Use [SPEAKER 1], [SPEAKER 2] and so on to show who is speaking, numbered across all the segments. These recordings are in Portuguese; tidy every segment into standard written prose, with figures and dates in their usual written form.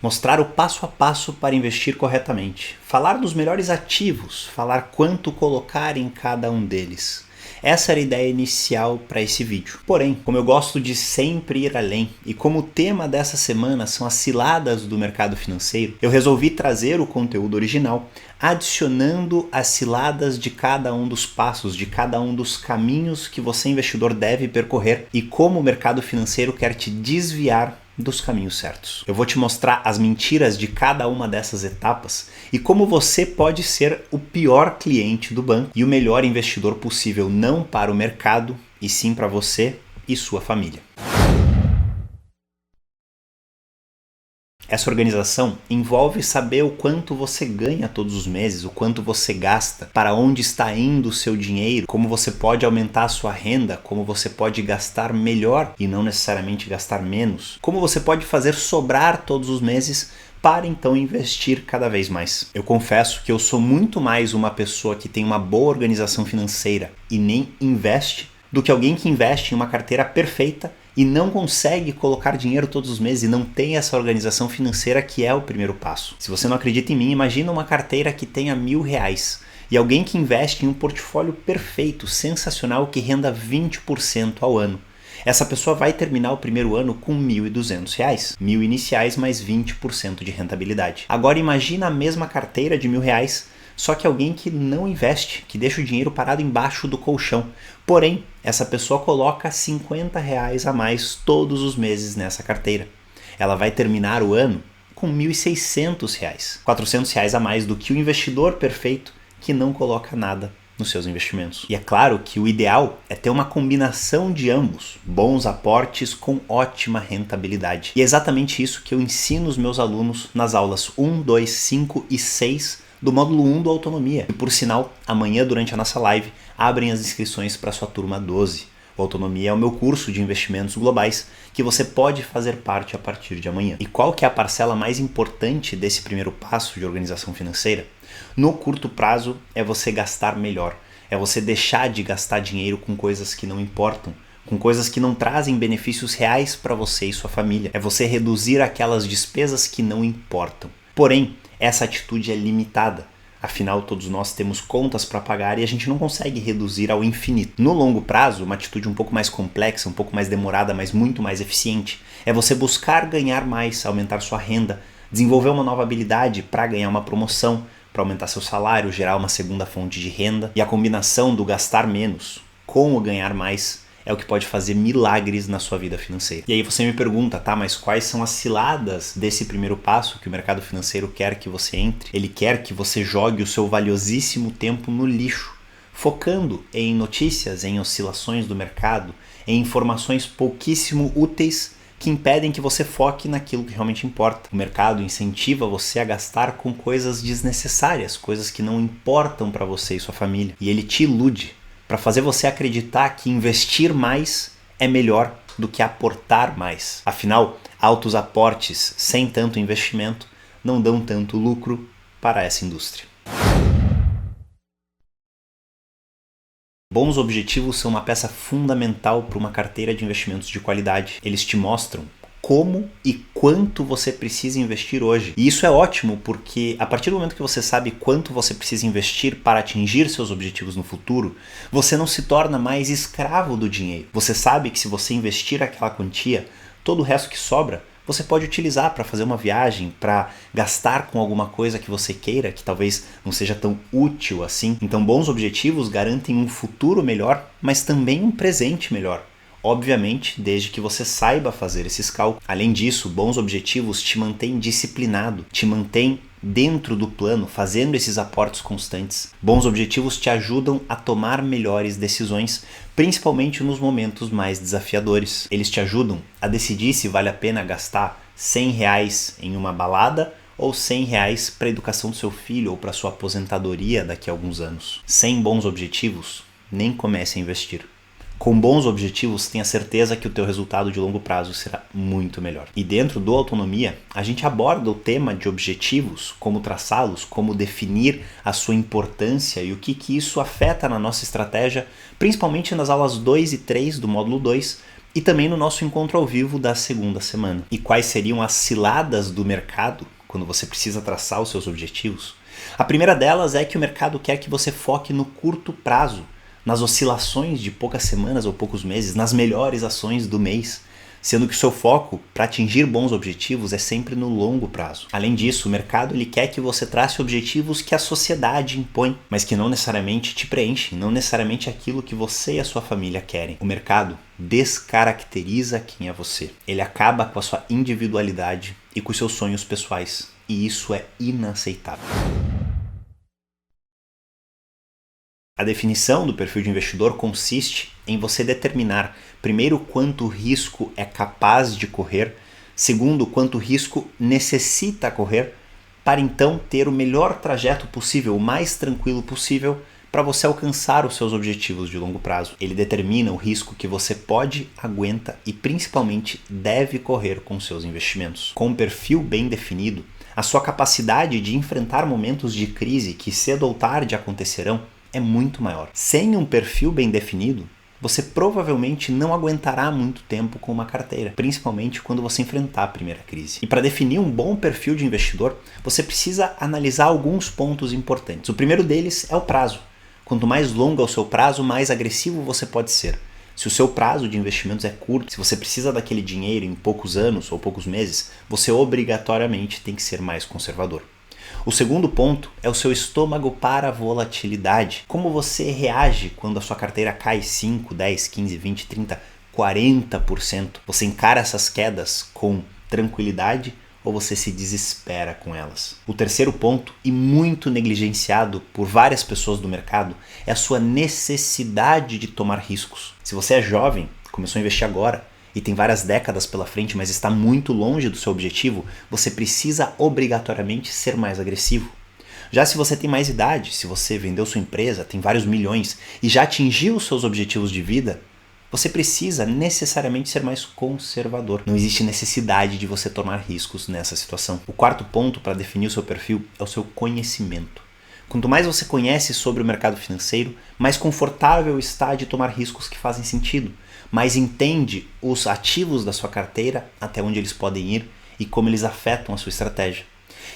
[SPEAKER 1] Mostrar o passo a passo para investir corretamente. Falar dos melhores ativos, falar quanto colocar em cada um deles. Essa era a ideia inicial para esse vídeo. Porém, como eu gosto de sempre ir além e como o tema dessa semana são as ciladas do mercado financeiro, eu resolvi trazer o conteúdo original, adicionando as ciladas de cada um dos passos, de cada um dos caminhos que você investidor deve percorrer e como o mercado financeiro quer te desviar dos caminhos certos. Eu vou te mostrar as mentiras de cada uma dessas etapas e como você pode ser o pior cliente do banco e o melhor investidor possível, não para o mercado, e sim para você e sua família. Essa organização envolve saber o quanto você ganha todos os meses, o quanto você gasta, para onde está indo o seu dinheiro, como você pode aumentar a sua renda, como você pode gastar melhor e não necessariamente gastar menos, como você pode fazer sobrar todos os meses para então investir cada vez mais. Eu confesso que eu sou muito mais uma pessoa que tem uma boa organização financeira e nem investe, do que alguém que investe em uma carteira perfeita e não consegue colocar dinheiro todos os meses e não tem essa organização financeira, que é o primeiro passo. Se você não acredita em mim, imagina uma carteira que tenha R$1.000 e alguém que investe em um portfólio perfeito, sensacional, que renda 20% ao ano. Essa pessoa vai terminar o primeiro ano com R$1.200, 1.000 iniciais mais 20% de rentabilidade. Agora imagina a mesma carteira de R$1.000, só que alguém que não investe, que deixa o dinheiro parado embaixo do colchão. Porém, essa pessoa coloca R$50 a mais todos os meses nessa carteira. Ela vai terminar o ano com R$1.600, R$400 a mais do que o investidor perfeito que não coloca nada nos seus investimentos. E é claro que o ideal é ter uma combinação de ambos, bons aportes com ótima rentabilidade. E é exatamente isso que eu ensino os meus alunos nas aulas 1, 2, 5 e 6 do módulo 1 do Autonomia. E por sinal, amanhã durante a nossa live, abrem as inscrições para a sua turma 12. O Autonomia é o meu curso de investimentos globais que você pode fazer parte a partir de amanhã. E qual que é a parcela mais importante desse primeiro passo de organização financeira? No curto prazo é você gastar melhor, é você deixar de gastar dinheiro com coisas que não importam, com coisas que não trazem benefícios reais para você e sua família. É você reduzir aquelas despesas que não importam. Porém, essa atitude é limitada. Afinal, todos nós temos contas para pagar e a gente não consegue reduzir ao infinito. No longo prazo, uma atitude um pouco mais complexa, um pouco mais demorada, mas muito mais eficiente, é você buscar ganhar mais, aumentar sua renda, desenvolver uma nova habilidade para ganhar uma promoção, para aumentar seu salário, gerar uma segunda fonte de renda. E a combinação do gastar menos com o ganhar mais é o que pode fazer milagres na sua vida financeira. E aí você me pergunta, tá, mas quais são as ciladas desse primeiro passo que o mercado financeiro quer que você entre? Ele quer que você jogue o seu valiosíssimo tempo no lixo, focando em notícias, em oscilações do mercado, em informações pouquíssimo úteis que impedem que você foque naquilo que realmente importa. O mercado incentiva você a gastar com coisas desnecessárias, coisas que não importam para você e sua família. E ele te ilude para fazer você acreditar que investir mais é melhor do que aportar mais. Afinal, altos aportes sem tanto investimento não dão tanto lucro para essa indústria. Bons objetivos são uma peça fundamental para uma carteira de investimentos de qualidade. Eles te mostram como e quanto você precisa investir hoje. E isso é ótimo porque a partir do momento que você sabe quanto você precisa investir para atingir seus objetivos no futuro, você não se torna mais escravo do dinheiro. Você sabe que se você investir aquela quantia, todo o resto que sobra, você pode utilizar para fazer uma viagem, para gastar com alguma coisa que você queira, que talvez não seja tão útil assim. Então, bons objetivos garantem um futuro melhor, mas também um presente melhor. Obviamente, desde que você saiba fazer esses cálculos. Além disso, bons objetivos te mantêm disciplinado, te mantêm dentro do plano, fazendo esses aportes constantes. Bons objetivos te ajudam a tomar melhores decisões, principalmente nos momentos mais desafiadores. Eles te ajudam a decidir se vale a pena gastar R$100 em uma balada ou R$100 para a educação do seu filho ou para sua aposentadoria daqui a alguns anos. Sem bons objetivos, nem comece a investir. Com bons objetivos, tenha certeza que o teu resultado de longo prazo será muito melhor. E dentro do Autonomia, a gente aborda o tema de objetivos, como traçá-los, como definir a sua importância e o que isso afeta na nossa estratégia, principalmente nas aulas 2 e 3 do módulo 2, e também no nosso encontro ao vivo da segunda semana. E quais seriam as ciladas do mercado quando você precisa traçar os seus objetivos? A primeira delas é que o mercado quer que você foque no curto prazo, nas oscilações de poucas semanas ou poucos meses, nas melhores ações do mês, sendo que o seu foco para atingir bons objetivos é sempre no longo prazo. Além disso, o mercado ele quer que você trace objetivos que a sociedade impõe, mas que não necessariamente te preenchem, não necessariamente aquilo que você e a sua família querem. O mercado descaracteriza quem é você. Ele acaba com a sua individualidade e com os seus sonhos pessoais, e isso é inaceitável. A definição do perfil de investidor consiste em você determinar, primeiro, quanto risco é capaz de correr, segundo, quanto risco necessita correr, para então ter o melhor trajeto possível, o mais tranquilo possível, para você alcançar os seus objetivos de longo prazo. Ele determina o risco que você pode, aguenta e principalmente deve correr com seus investimentos. Com um perfil bem definido, a sua capacidade de enfrentar momentos de crise que cedo ou tarde acontecerão é muito maior. Sem um perfil bem definido, você provavelmente não aguentará muito tempo com uma carteira, principalmente quando você enfrentar a primeira crise. E para definir um bom perfil de investidor, você precisa analisar alguns pontos importantes. O primeiro deles é o prazo. Quanto mais longo é o seu prazo, mais agressivo você pode ser. Se o seu prazo de investimentos é curto, se você precisa daquele dinheiro em poucos anos ou poucos meses, você obrigatoriamente tem que ser mais conservador. O segundo ponto é o seu estômago para a volatilidade. Como você reage quando a sua carteira cai 5, 10, 15, 20, 30, 40%? Você encara essas quedas com tranquilidade ou você se desespera com elas? O terceiro ponto, e muito negligenciado por várias pessoas do mercado, é a sua necessidade de tomar riscos. Se você é jovem, começou a investir agora, e tem várias décadas pela frente, mas está muito longe do seu objetivo, você precisa obrigatoriamente ser mais agressivo. Já se você tem mais idade, se você vendeu sua empresa, tem vários milhões e já atingiu os seus objetivos de vida, você precisa necessariamente ser mais conservador. Não existe necessidade de você tomar riscos nessa situação. O quarto ponto para definir o seu perfil é o seu conhecimento. Quanto mais você conhece sobre o mercado financeiro, mais confortável está de tomar riscos que fazem sentido, mais entende os ativos da sua carteira, até onde eles podem ir e como eles afetam a sua estratégia.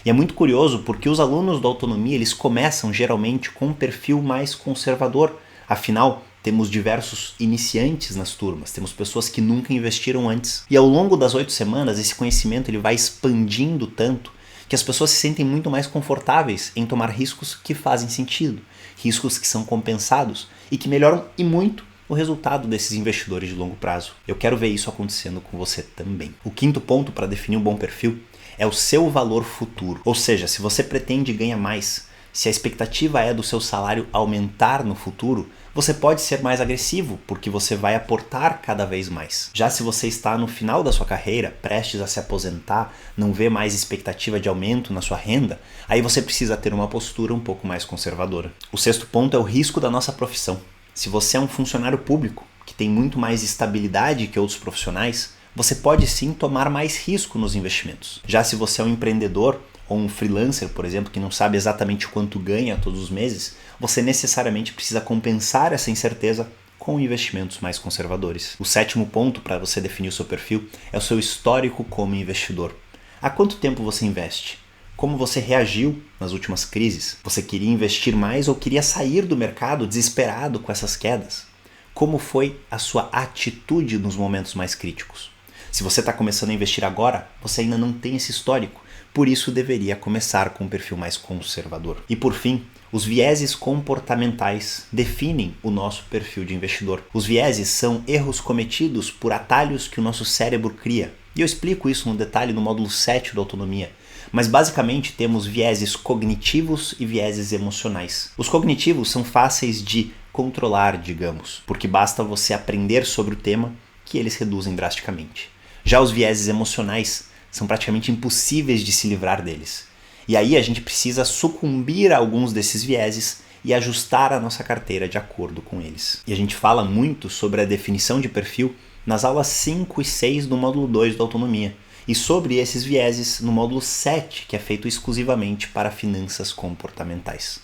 [SPEAKER 1] E é muito curioso porque os alunos da autonomia eles começam geralmente com um perfil mais conservador. Afinal, temos diversos iniciantes nas turmas, temos pessoas que nunca investiram antes. E ao longo das 8 semanas, esse conhecimento ele vai expandindo tanto que as pessoas se sentem muito mais confortáveis em tomar riscos que fazem sentido, riscos que são compensados e que melhoram e muito o resultado desses investidores de longo prazo. Eu quero ver isso acontecendo com você também. O quinto ponto para definir um bom perfil é o seu valor futuro. Ou seja, se você pretende ganhar mais, se a expectativa é do seu salário aumentar no futuro, você pode ser mais agressivo, porque você vai aportar cada vez mais. Já se você está no final da sua carreira, prestes a se aposentar, não vê mais expectativa de aumento na sua renda, aí você precisa ter uma postura um pouco mais conservadora. O sexto ponto é o risco da nossa profissão. Se você é um funcionário público, que tem muito mais estabilidade que outros profissionais, você pode sim tomar mais risco nos investimentos. Já se você é um empreendedor ou um freelancer, por exemplo, que não sabe exatamente quanto ganha todos os meses, você necessariamente precisa compensar essa incerteza com investimentos mais conservadores. O sétimo ponto para você definir o seu perfil é o seu histórico como investidor. Há quanto tempo você investe? Como você reagiu nas últimas crises? Você queria investir mais ou queria sair do mercado desesperado com essas quedas? Como foi a sua atitude nos momentos mais críticos? Se você está começando a investir agora, você ainda não tem esse histórico, por isso deveria começar com um perfil mais conservador. E por fim, os vieses comportamentais definem o nosso perfil de investidor. Os vieses são erros cometidos por atalhos que o nosso cérebro cria. E eu explico isso no detalhe no módulo 7 da autonomia. Mas basicamente temos vieses cognitivos e vieses emocionais. Os cognitivos são fáceis de controlar, digamos, porque basta você aprender sobre o tema que eles reduzem drasticamente. Já os vieses emocionais são praticamente impossíveis de se livrar deles. E aí a gente precisa sucumbir a alguns desses vieses e ajustar a nossa carteira de acordo com eles. E a gente fala muito sobre a definição de perfil nas aulas 5 e 6 do módulo 2 da autonomia. E sobre esses vieses no módulo 7, que é feito exclusivamente para finanças comportamentais.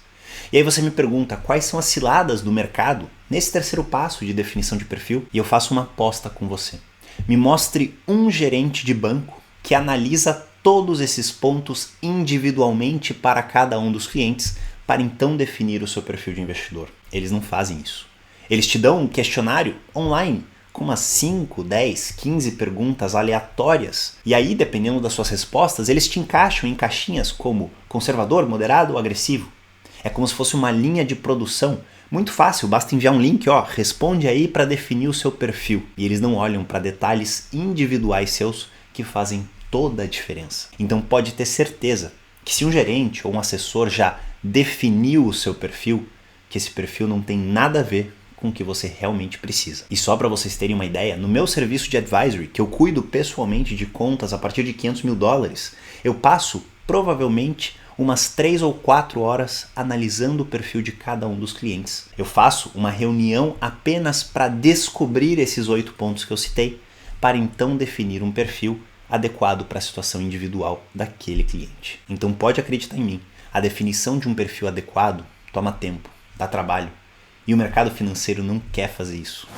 [SPEAKER 1] E aí você me pergunta quais são as ciladas do mercado nesse terceiro passo de definição de perfil, e eu faço uma aposta com você. Me mostre um gerente de banco que analisa todos esses pontos individualmente para cada um dos clientes para então definir o seu perfil de investidor. Eles não fazem isso. Eles te dão um questionário online com umas 5, 10, 15 perguntas aleatórias. E aí, dependendo das suas respostas, eles te encaixam em caixinhas como conservador, moderado ou agressivo. É como se fosse uma linha de produção. Muito fácil, basta enviar um link, responde aí para definir o seu perfil. E eles não olham para detalhes individuais seus que fazem toda a diferença. Então pode ter certeza que se um gerente ou um assessor já definiu o seu perfil, que esse perfil não tem nada a ver com o que você realmente precisa. E só para vocês terem uma ideia, no meu serviço de advisory, que eu cuido pessoalmente de contas a partir de $500 mil, eu passo provavelmente umas 3 ou 4 horas analisando o perfil de cada um dos clientes. Eu faço uma reunião apenas para descobrir esses 8 pontos que eu citei, para então definir um perfil adequado para a situação individual daquele cliente. Então pode acreditar em mim, a definição de um perfil adequado toma tempo, dá trabalho, e o mercado financeiro não quer fazer isso.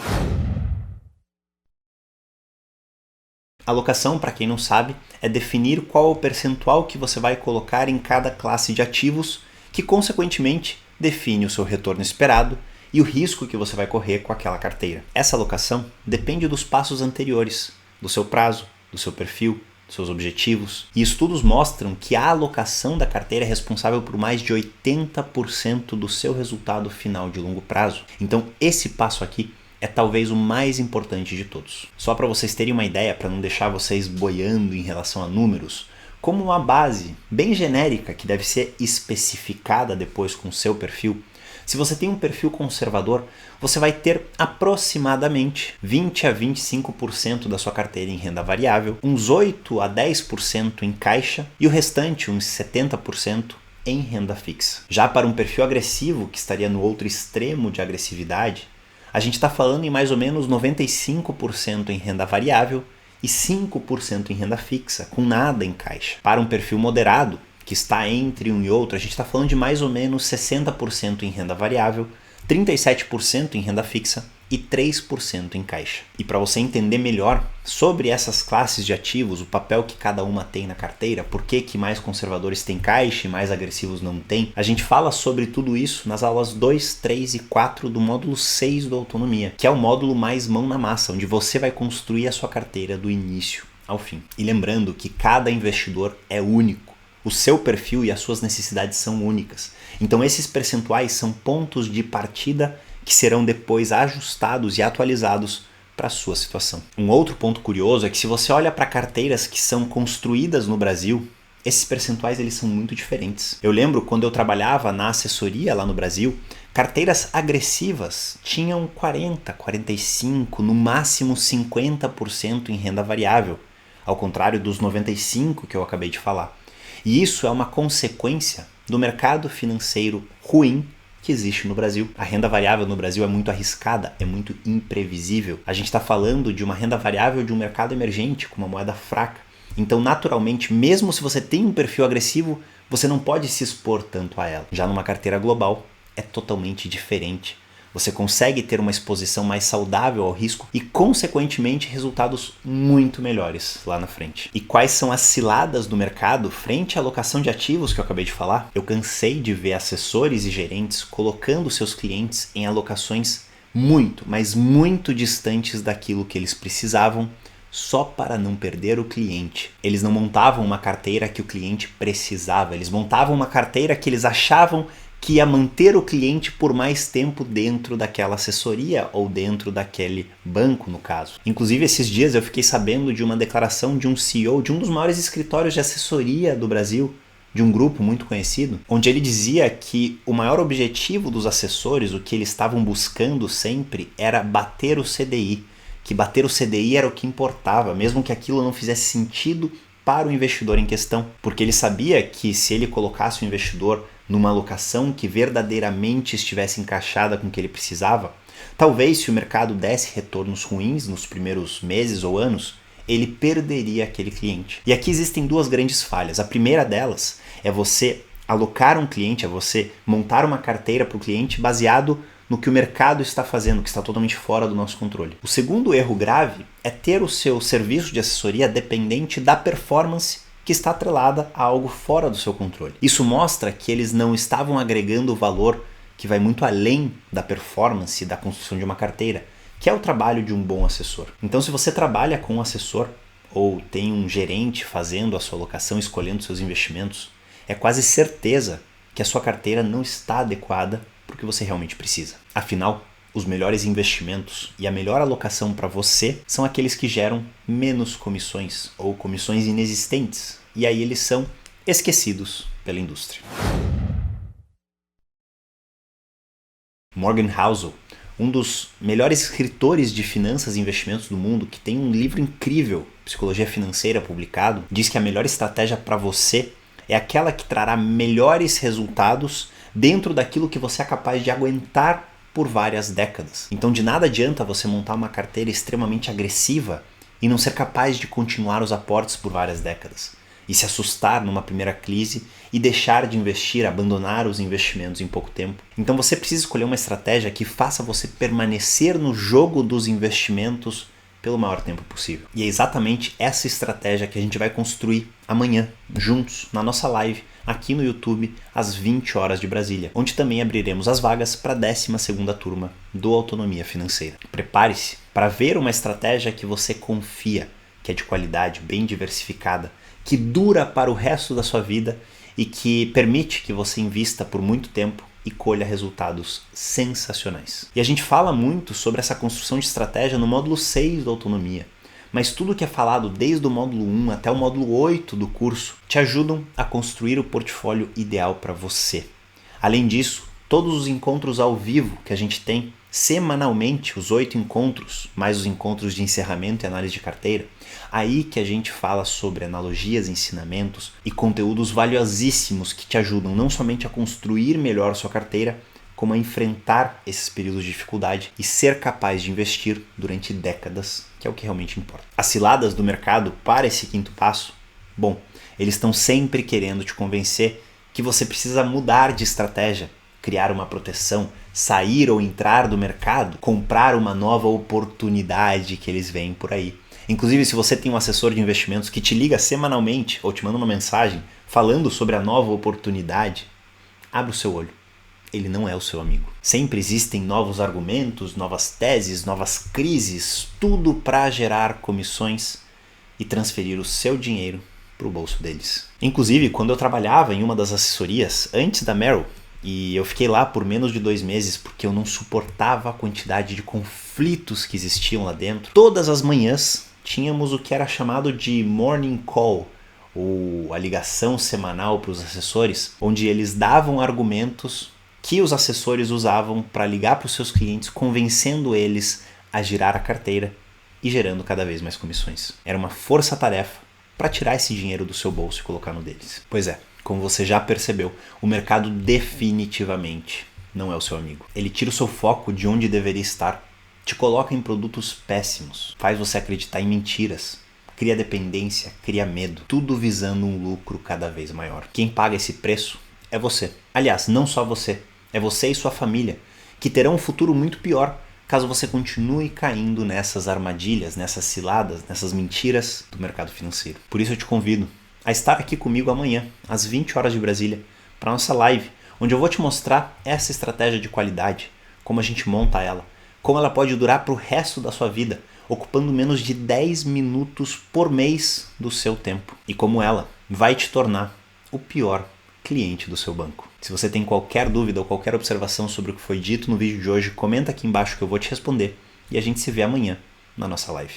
[SPEAKER 1] Alocação, para quem não sabe, é definir qual é o percentual que você vai colocar em cada classe de ativos, que consequentemente define o seu retorno esperado e o risco que você vai correr com aquela carteira. Essa alocação depende dos passos anteriores, do seu prazo, do seu perfil, dos seus objetivos. E estudos mostram que a alocação da carteira é responsável por mais de 80% do seu resultado final de longo prazo. Então esse passo aqui é talvez o mais importante de todos. Só para vocês terem uma ideia, para não deixar vocês boiando em relação a números, como uma base bem genérica que deve ser especificada depois com o seu perfil, se você tem um perfil conservador, você vai ter aproximadamente 20 a 25% da sua carteira em renda variável, uns 8 a 10% em caixa e o restante, uns 70%, em renda fixa. Já para um perfil agressivo, que estaria no outro extremo de agressividade, a gente está falando em mais ou menos 95% em renda variável e 5% em renda fixa, com nada em caixa. Para um perfil moderado, que está entre um e outro, a gente está falando de mais ou menos 60% em renda variável, 37% em renda fixa e 3% em caixa. E para você entender melhor sobre essas classes de ativos, o papel que cada uma tem na carteira, por que mais conservadores têm caixa e mais agressivos não têm, a gente fala sobre tudo isso nas aulas 2, 3 e 4 do módulo 6 do Autonomia, que é o módulo mais mão na massa, onde você vai construir a sua carteira do início ao fim. E lembrando que cada investidor é único. O seu perfil e as suas necessidades são únicas. Então esses percentuais são pontos de partida que serão depois ajustados e atualizados para a sua situação. Um outro ponto curioso é que se você olha para carteiras que são construídas no Brasil, esses percentuais eles são muito diferentes. Eu lembro quando eu trabalhava na assessoria lá no Brasil, carteiras agressivas tinham 40, 45, no máximo 50% em renda variável, ao contrário dos 95% que eu acabei de falar. E isso é uma consequência do mercado financeiro ruim que existe no Brasil. A renda variável no Brasil é muito arriscada, é muito imprevisível. A gente está falando de uma renda variável de um mercado emergente, com uma moeda fraca. Então, naturalmente, mesmo se você tem um perfil agressivo, você não pode se expor tanto a ela. Já numa carteira global, é totalmente diferente. Você consegue ter uma exposição mais saudável ao risco e, consequentemente, resultados muito melhores lá na frente. E quais são as ciladas do mercado frente à alocação de ativos que eu acabei de falar? Eu cansei de ver assessores e gerentes colocando seus clientes em alocações muito, mas muito distantes daquilo que eles precisavam, só para não perder o cliente. Eles não montavam uma carteira que o cliente precisava, eles montavam uma carteira que eles achavam que ia manter o cliente por mais tempo dentro daquela assessoria ou dentro daquele banco, no caso. Inclusive, esses dias eu fiquei sabendo de uma declaração de um CEO de um dos maiores escritórios de assessoria do Brasil, de um grupo muito conhecido, onde ele dizia que o maior objetivo dos assessores, o que eles estavam buscando sempre, era bater o CDI, que bater o CDI era o que importava, mesmo que aquilo não fizesse sentido para o investidor em questão, porque ele sabia que se ele colocasse o investidor numa alocação que verdadeiramente estivesse encaixada com o que ele precisava, talvez se o mercado desse retornos ruins nos primeiros meses ou anos, ele perderia aquele cliente. E aqui existem duas grandes falhas. A primeira delas é você Alocar um cliente é você montar uma carteira para o cliente baseado no que o mercado está fazendo, que está totalmente fora do nosso controle. O segundo erro grave é ter o seu serviço de assessoria dependente da performance que está atrelada a algo fora do seu controle. Isso mostra que eles não estavam agregando valor que vai muito além da performance da construção de uma carteira, que é o trabalho de um bom assessor. Então, se você trabalha com um assessor ou tem um gerente fazendo a sua alocação, escolhendo seus investimentos, é quase certeza que a sua carteira não está adequada para o que você realmente precisa. Afinal, os melhores investimentos e a melhor alocação para você são aqueles que geram menos comissões ou comissões inexistentes, e aí eles são esquecidos pela indústria. Morgan Housel, um dos melhores escritores de finanças e investimentos do mundo, que tem um livro incrível, Psicologia Financeira, publicado, diz que a melhor estratégia para você é aquela que trará melhores resultados dentro daquilo que você é capaz de aguentar por várias décadas. Então de nada adianta você montar uma carteira extremamente agressiva e não ser capaz de continuar os aportes por várias décadas. E se assustar numa primeira crise e deixar de investir, abandonar os investimentos em pouco tempo. Então você precisa escolher uma estratégia que faça você permanecer no jogo dos investimentos pelo maior tempo possível. E é exatamente essa estratégia que a gente vai construir amanhã, juntos, na nossa live, aqui no YouTube, às 20 horas de Brasília, onde também abriremos as vagas para a 12ª turma do Autonomia Financeira. Prepare-se para ver uma estratégia que você confia, que é de qualidade, bem diversificada, que dura para o resto da sua vida e que permite que você invista por muito tempo e colha resultados sensacionais. E a gente fala muito sobre essa construção de estratégia no módulo 6 da Autonomia, mas tudo que é falado desde o módulo 1 até o módulo 8 do curso te ajudam a construir o portfólio ideal para você. Além disso, todos os encontros ao vivo que a gente tem semanalmente, os 8 encontros, mais os encontros de encerramento e análise de carteira, aí que a gente fala sobre analogias, ensinamentos e conteúdos valiosíssimos que te ajudam não somente a construir melhor sua carteira, como a enfrentar esses períodos de dificuldade e ser capaz de investir durante décadas, que é o que realmente importa. As ciladas do mercado para esse quinto passo, bom, eles estão sempre querendo te convencer que você precisa mudar de estratégia, criar uma proteção, sair ou entrar do mercado, comprar uma nova oportunidade que eles veem por aí. Inclusive, se você tem um assessor de investimentos que te liga semanalmente ou te manda uma mensagem falando sobre a nova oportunidade, abre o seu olho. Ele não é o seu amigo. Sempre existem novos argumentos, novas teses, novas crises, tudo para gerar comissões e transferir o seu dinheiro para o bolso deles. Inclusive, quando eu trabalhava em uma das assessorias antes da Merrill, e eu fiquei lá por menos de 2 meses porque eu não suportava a quantidade de conflitos que existiam lá dentro. Todas as manhãs tínhamos o que era chamado de morning call, ou a ligação semanal para os assessores, onde eles davam argumentos que os assessores usavam para ligar para os seus clientes, convencendo eles a girar a carteira e gerando cada vez mais comissões. Era uma força-tarefa para tirar esse dinheiro do seu bolso e colocar no deles. Pois é. Como você já percebeu, o mercado definitivamente não é o seu amigo. Ele tira o seu foco de onde deveria estar, te coloca em produtos péssimos, faz você acreditar em mentiras, cria dependência, cria medo, tudo visando um lucro cada vez maior. Quem paga esse preço é você. Aliás, não só você, é você e sua família, que terão um futuro muito pior caso você continue caindo nessas armadilhas, nessas ciladas, nessas mentiras do mercado financeiro. Por isso eu te convido a estar aqui comigo amanhã, às 20 horas de Brasília, para a nossa live, onde eu vou te mostrar essa estratégia de qualidade, como a gente monta ela, como ela pode durar para o resto da sua vida, ocupando menos de 10 minutos por mês do seu tempo, e como ela vai te tornar o pior cliente do seu banco. Se você tem qualquer dúvida ou qualquer observação sobre o que foi dito no vídeo de hoje, comenta aqui embaixo que eu vou te responder, e a gente se vê amanhã na nossa live.